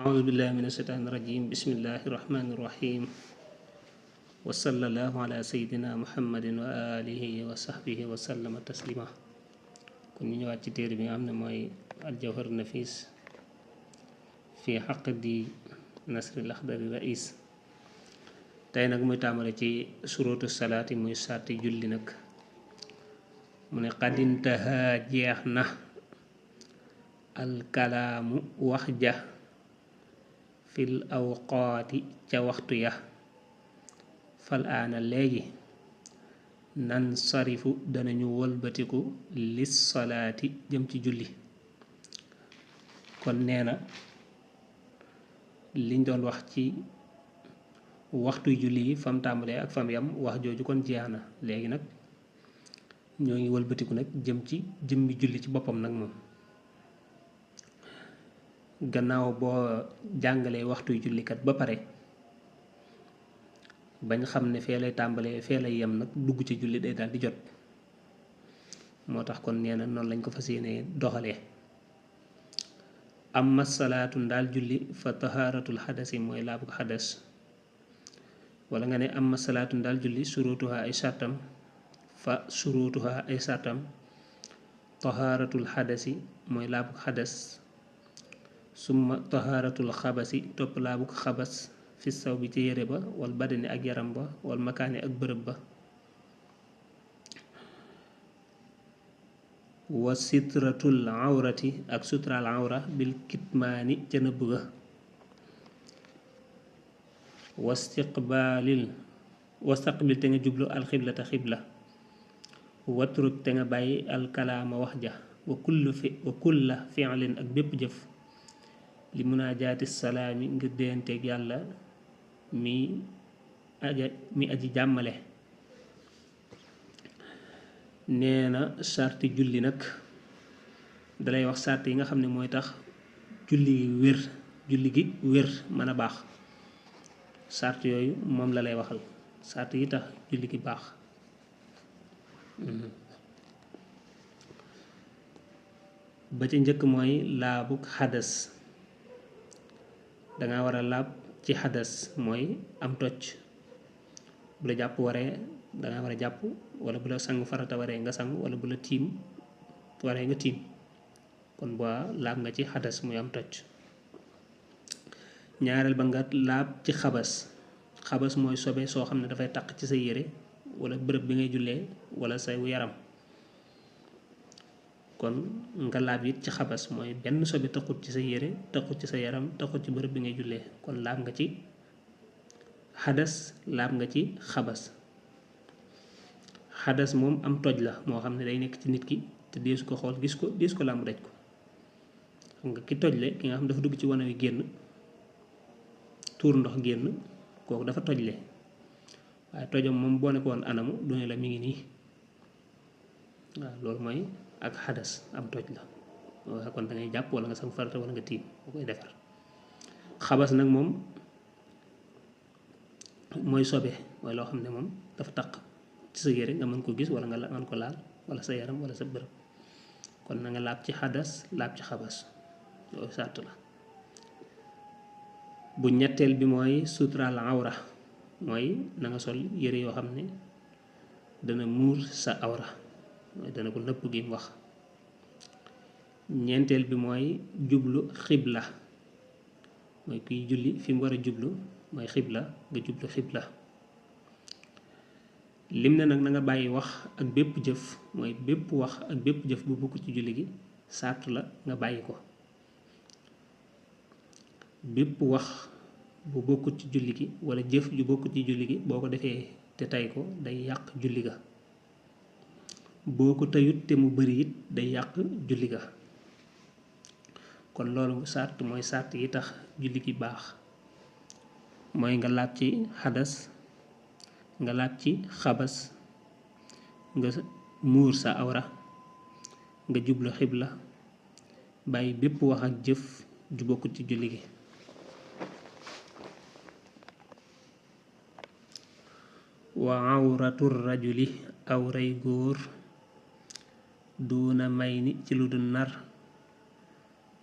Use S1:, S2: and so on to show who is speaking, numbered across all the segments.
S1: أعوذ بالله من الشيطان الرجيم بسم الله الرحمن الرحيم وصلى الله على سيدنا محمد وآله وصحبه وسلم تسليما kon ñu ñëwaat ci téere bi nga xam ne mooy aljawhar nafis fi xaqdi nasri laxdari rais tey nag muy tàmbale ci surutu salaati muy sarti julli nag mu ne xadintaha jeex na alkalaamu wax ja fil awqaati ca waxtu ya fal aana léegi nan sarifu danañu wëlbatiku lis salaati jëm ci julli kon nee na liñ doon wax ci waxtu julli yi fam tàmbalee ak fam yam wax jooju kon jeex na léegi nag ñoo ngi wëlbatiku nag jëm ci jëmmi julli ci boppam nag moom gannaaw boo jàngalee waxtu jullikat ba pare bañ xam ne fee lay tàmbalee fee lay yem nag dugg ci julli day daal di jot moo tax kon nee na noonu lañ ko fas yéenee doxalee amma salaatu ndaal julli fa tahaaratul xadasi mooy laabu xadas wala nga ne amma salaatu ndaal julli surutuha ay sartam fa surutuha ay sartam tahaaratul xadasi mooy laabu xadas summa tahaaratul xabasi topp laabu xabas fi saw bi ci yére ba wal badani ak yaram ba wal makaani ak bërëb ba wa sitratul awrati ak sutral awra bil kitmaani ca nëbb ga wastaqbil te nga jublu alxiblata xibla watruk te nga bàyyi alkalaama wax ja wa kulla fi'lin ak bépp jëf li munaajaati salaami ngir déyanteeg yàlla mi aji jàmmale nee na sarti julli nag dalay wax sart yi nga xam ne mooy tax julli gi wér mën a baax sart yooyu moom la lay waxal sart yi tax julli gi baax ba ca njëkk mooy laabuk xadas danga war a laab ci xadas mooy am toj bu la jàpp waree danga war a jàpp wala bu la sangu farata waree nga sangu wala bu la tiim waree nga tiim kon boo laab nga ci xadas muy am toj ñaareel ba nga laab ci xabas mooy sobe soo xam ne dafay taq ci sa yére wala bërëb bi ngay jullee wala say yaram kon nga laab it ci xabas mooy benn sobe taxut ci sa yére taxut ci sa yaram taxut ci bërëb bi ngay jullee kon laab nga ci xadas laab nga ci xadas moom am toj la moo xam ne day nekk ci nit ki te deesu ko xool gis ko làmb daj ko xam nga ki toj le ki nga xam dafa dugg ci wana wi génn tuur ndox génn kooku dafa toj le waaye tojam moom boo ne ko woon anamu du ne la mi ngi nii waaw loolu mooy ak xadas am toj la waaye kon dangay jàpp wala nga sang farata wala nga tiim boo koy defar xabas nag moom mooy sobe mooy loo xam ne moom dafa taq ci sa yére nga mën ko gis wala nga mën ko laal wala sa yaram wala sa bërëb kon na nga laab ci xadas laab ci xabas yooyu sàrt la bu ñetteel bi mooy suturaal awra mooy na nga sol yére yoo xam ne dana muur sa awra mooy dana ko nëpp gi mu wax ñeenteel bi mooy jublu xibla mooy kuy julli fi mu war a jublu mooy xibla nga jublu xibla lim ne nag na nga bàyyi wax ak bépp jëf mooy bépp wax ak bépp jëf bu bokk ci julli gi sàrt la nga bàyyi ko bépp wax bu bokkut ci julli gi wala jëf ju bokkut ci julli gi boo ko defee te tay ko day yàq julli ga boo ko tayut te mu bari it day yàq julli ga kon loolu sart mooy sart yi tax julli gi baax mooy nga laab ci xadas nga laab ci xabas nga muur sa awra nga jublu xibla bàyyi bépp wax ak jëf ju bokkut ci julli gi wa awratur rajuli awray góor duuna may ni ci lu dul nar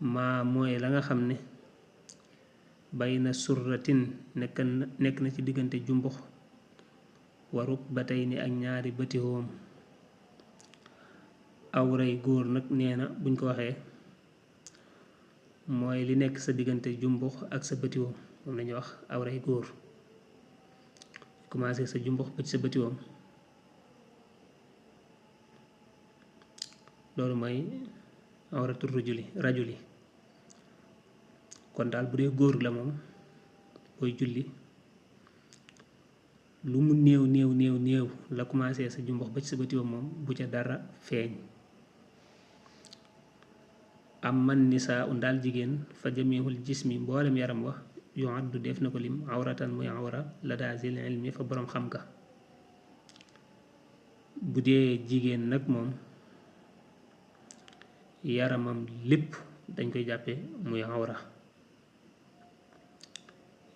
S1: maa mooy la nga xam ne bayna surratin nekk na ci diggante jumbux wa rukbatayni ak ñaari bëti hoom. awray góor nag nee na buñ ko waxee mooy li nekk sa diggante jumbux ak sa bëti hoom moom lañuy wax awray góor. commencé sa jumbux ba ci sa bëti hoom loolu mooy awratu rajuli kon daal bu dee góor la moom booy julli lu mu néew la commencé sa jumbox ba ci sa bëti moom bu ca dara feeñ. am man nisaa un daal jigéen fa jamihul jismi mboolem yaram wax yu addu def na ko lim awratan muy awra la daa zil ilmi fa boroom xam ka. bu dee jigéen nag moom yaramam lépp dañ koy jàppe muy awra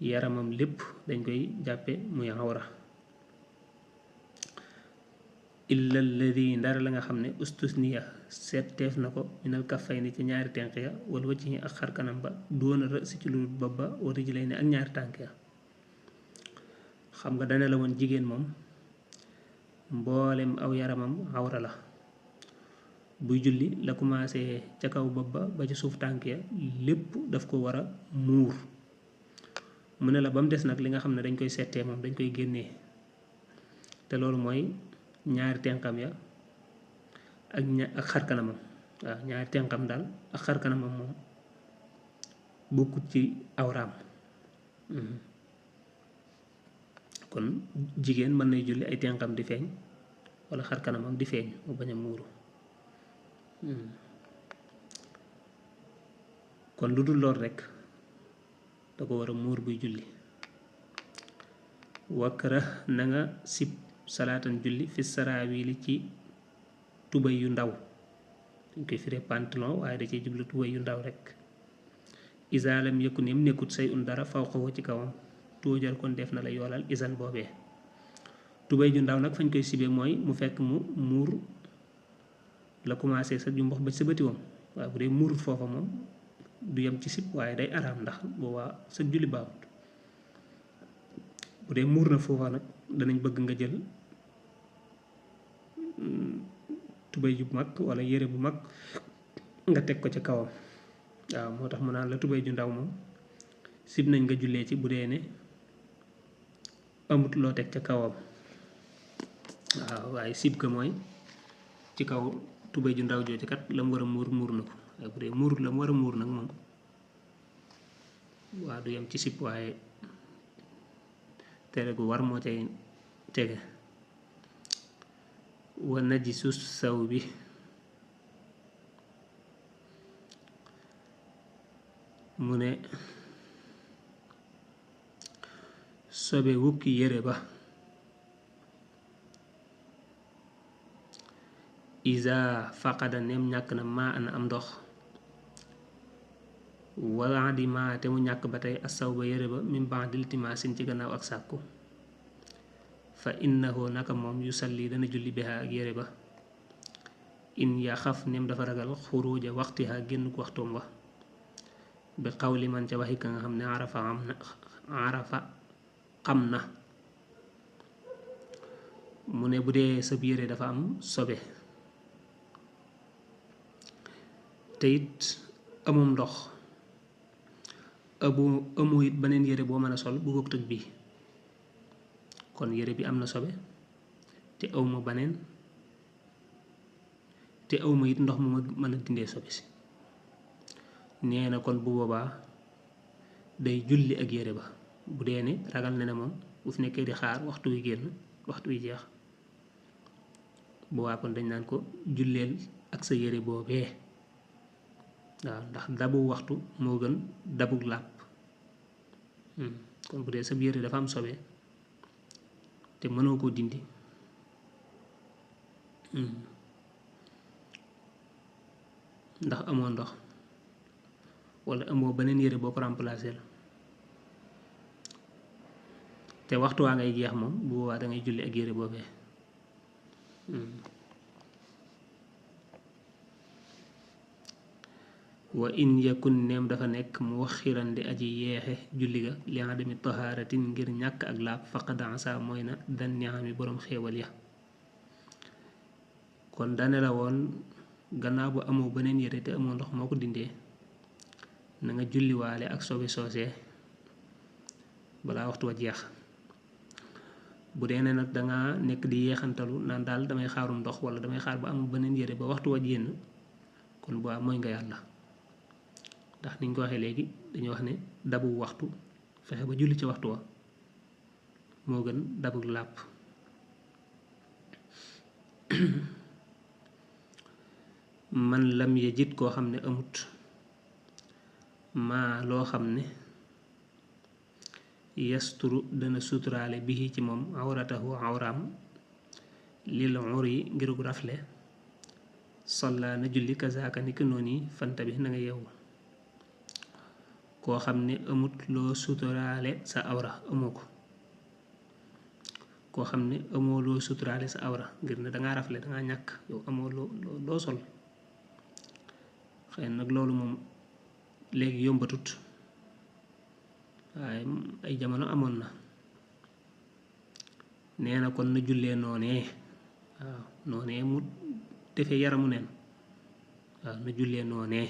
S1: yaramam lépp dañ koy jàppe muy awra illa alladi ndara la nga xam ne ustusniya seetteef na ko minal kaffayni ci ñaari tenq ya wal wajhi ak xarkanam ba doona rësi ci lu bopp ba wa rijlayni ak ñaari tànk ya. xam nga dana la woon jigéen moom mboolem aw yaramam awra la buy julli la commencé ca kaw bopp ba ci suuf tànk ya lépp daf ko war a muur. mu ne la ba mu des nag li nga xam ne dañ koy settee moom dañ koy génnee te loolu mooy ñaari tenqam ya ak xarkanamam. waaw ñaari tenqam daal ak xarkanamam moom bokkut ci awraam. kon jigéen mën nay julli ay tenqam di feeñ wala xarkanamam di feeñ mu bañ a muuru. kon lu dul lool rekk da ko war a muur buy julli. wakkara na nga sib salaatan julli fi saraawili ci tubay yu ndaw dañ koy firee pantalon waaye da ciy jublu tubay yu ndaw rekk. isaalam yëkku nem nekkut say un dara faw xaw ci kawam tuujal kon def na la yoolal isan boobee. tubay ju ndaw nag fañ koy sibe mooy mu fekk mu muur la commencé sa jumbox ba ci sa bëti woom. waaye bu dee muurut foofa moom du yem ci sib waaye day araam ndax boobaa sa julli baaxut. bu dee muur na foofa nag danañ bëgg nga jël tubay ju mag wala yére bu mag nga teg ko ca kawam. waaw moo tax mu naan la tubay ju ndaw moom sib nañ nga jullee ci bu dee ne amut loo teg ca kawam. waaw waaye sib ka mooy ci kaw tubay ju ndaw jooju kat la mu war a muur na ko waaye bu dee muurut la mu war a muur nag moom waa du yem ci sib waaye tere gu war moo cay tege. wa najisu saw bi mu ne sobe wukki yére ba isa faqada nem ñàkk na maa ana am ndox wala di maa te mu ñàkk ba tey asaw ba yére ba min ba'dil timaasin ci gannaaw ak sàkku fa innahu naka moom yusalli dana julli biha ak yére ba in yaa xaf nem dafa ragal xuruja waxtiha génn ko waxtoom wa bi xawli man ca waxi ka nga xam ne arafa xam na. mu ne bu dee sab yére dafa am sobe te it amum ndox amu it beneen yére boo mën a sol bu bokkut ak bii kon yére bi am na sobe te awma beneen te awma it ndox mu ma mën a dindee sobe si. nee na kon bu boobaa day julli ak yére ba bu dee ne ragal na ne moom bu fi nekkee di xaar waxtu wi génn waxtu wi jeex boobaa kon dañ naan ko julleel ak sa yére boobee. waaw ndax dabu waxtu moo gën dabug làpp. kon bu dee sa yére dafa am sobe te mënoo koo dindi ndax amoo ndox wala amoo beneen yére boo ko remplacer la te waxtu waa ngay jeex moom bu boobaa da ngay julli ak yére boobee. wa in yakun neem dafa nekk mu waxiran di aji yeexe julli ga li adami tahaaratin ngir ñàkk ak laab faqad asa mooy na dan niami boroom xéewal ya kon dane la woon gannaaw bu amoo beneen yére te amoo ndox moo ko dindee na nga julliwaale ak sobe soosee balaa waxtu wa jeex bu dee ne nag danga nekk di yeexantalu naan daal damay xaarum ndox wala damay xaar ba amul beneen yére ba waxtu wa génn kon bu mooy nga yàlla ndax niñ ko waxee léegi dañuy wax ne dabu waxtu fexe ba julli ci waxtu wa moo gën dabu làpp man lam yajid koo xam ne amut maa loo xam ne yasturu dana suturaale bi ci moom awratahu awraam lil uri ngirug rafle salla na julli kazaaka ni ki noonu yi fanta bi na nga yeewu koo xam ne amut loo suturaale sa awra amoo ko koo xam ne amoo loo suturaale sa awra ngir ne dangaa rafle dangaa ñàkk yow amoo loo sol xëy nag loolu moom léegi yombatut waaye ay jamono amoon na nee na kon na jullee noonee waaw noonee mu defee yaramu neen waaw na jullee noonee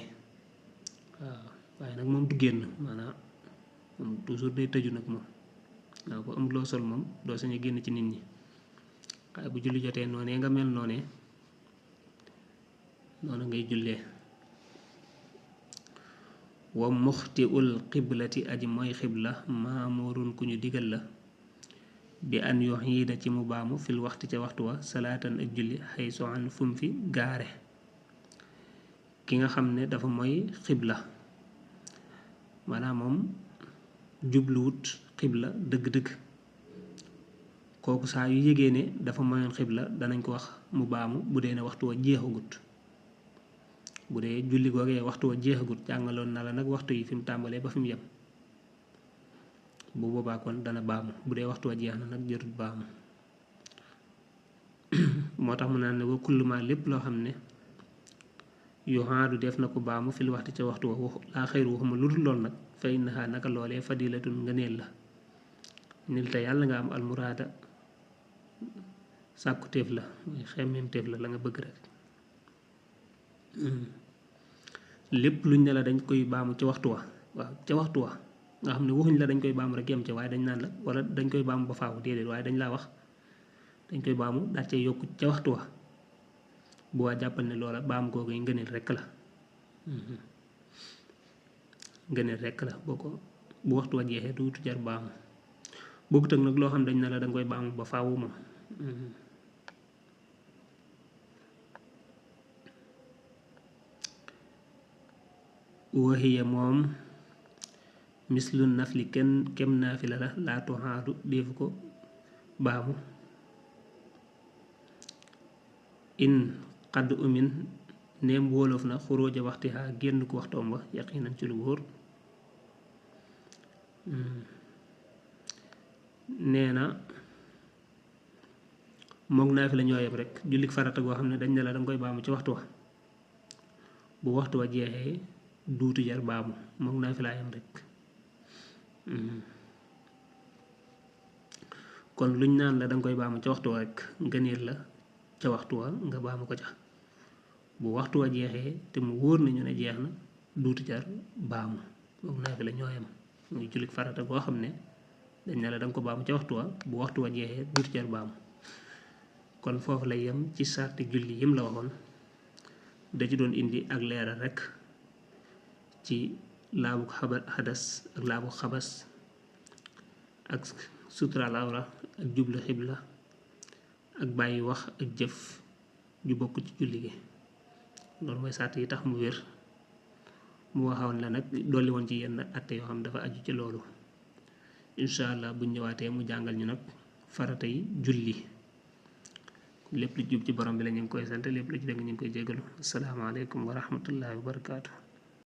S1: waaw waaye nag moom du génn maanaam moom toujours day tëju nag moom waaw bu am loo sol moom doo sañ a génn ci nit ñi waaye bu julli jotee noonee nga mel noonee noonu ngay jullee wa muxti ul xiblati aji mooy xibla maamurun ku ñu digal la bi an yuxiida ci mu baamu fil waxti ca waxtu wa salaatan ak julli xay so an fum fi gaare ki nga xam ne dafa mooy xibla maanaam moom jubluwut xibla dëgg-dëgg kooku saa yu yégee ne dafa moyoon xibla danañ ko wax mu baamu bu dee ne waxtu wa jeexagut bu dee julli googee waxtu wa jeexagut jàngaloon na la nag waxtu yi fi mu tàmbalee ba fi mu yem bu boobaa kon dana baamu bu dee waxtu wa jeex na nag jërut baamu moo tax mu naan ne wa kulluma lépp loo xam ne yuhaadu def na ko baamu fil waxti ca waxtu wa laa xayru waxuma lu dul lool nag fa innaha naka loolee fadilatun nga neel la nil te yàlla nga am almuraada sàkku téef la mooy xemmeem téef la nga bëgg rek lépp luñ ne la dañ koy baamu ca waxtu wa waaw ca waxtu wa nga xam ne waxuñ la dañ koy baamu rek yem ca waaye dañ naan la wala dañ koy baamu ba faaw déedéet waaye dañ laa wax dañ koy baamu daal cay yokku ca waxtu wa bu waa jàppal ne loola baamu googu yi ngëneel rekk la ngëneel rekk la boo ko bu waxtu wa jeexee duutu jar baamu bokkut ak nag loo xam dañ ne la danga koy baamu ba faaw moom waxiya moom mislu nafli kem naafila la laa tuhaadu defu ko baamu in xadd umin neem wóolof na xuróoja waxti xaa génn ko waxtoom wa yaqinan ci lu wóor nee na moog naafila ñoo yem rek jullik farata goo xam ne dañ ne la danga koy baamu ci waxtu wa bu waxtu wa jeexee duutu jar baamu moog naafila yem rek kon luñ naan la danga koy baamu ca waxtu wa rek ngëneel la ca waxtu wa nga baamu ko ca bu waxtu wa jeexee te mu wóor nañu ne jeex na duutu jar baamu moog naafila ñoo yem muy jullik farata goo xam ne dañ ne la danga ko baamu ca waxtu wa bu waxtu wa jeexee duutu jar baamu kon foofu lay yem ci sarti julli yim la waxoon da ci doon indi ak leeral rek ci laabu xadas ak laabu xabas ak sutural awra ak jublu xibla ak bàyyi wax ak jëf ju bokk ci julli gi loolu mooy sart yi tax mu wér mu waxoon la nag dolli woon ci yenn atte yoo xam dafa aju ci loolu incha allah buñ ñëwaatee mu jàngal ñu nag farata yi julli lépp lu jub ci borom bi la ñu ngi koy sant lépp lu ci dëgg ñu ngi koy jégalu asalaamaaleykum wa rahmatullahi wa barakaatu.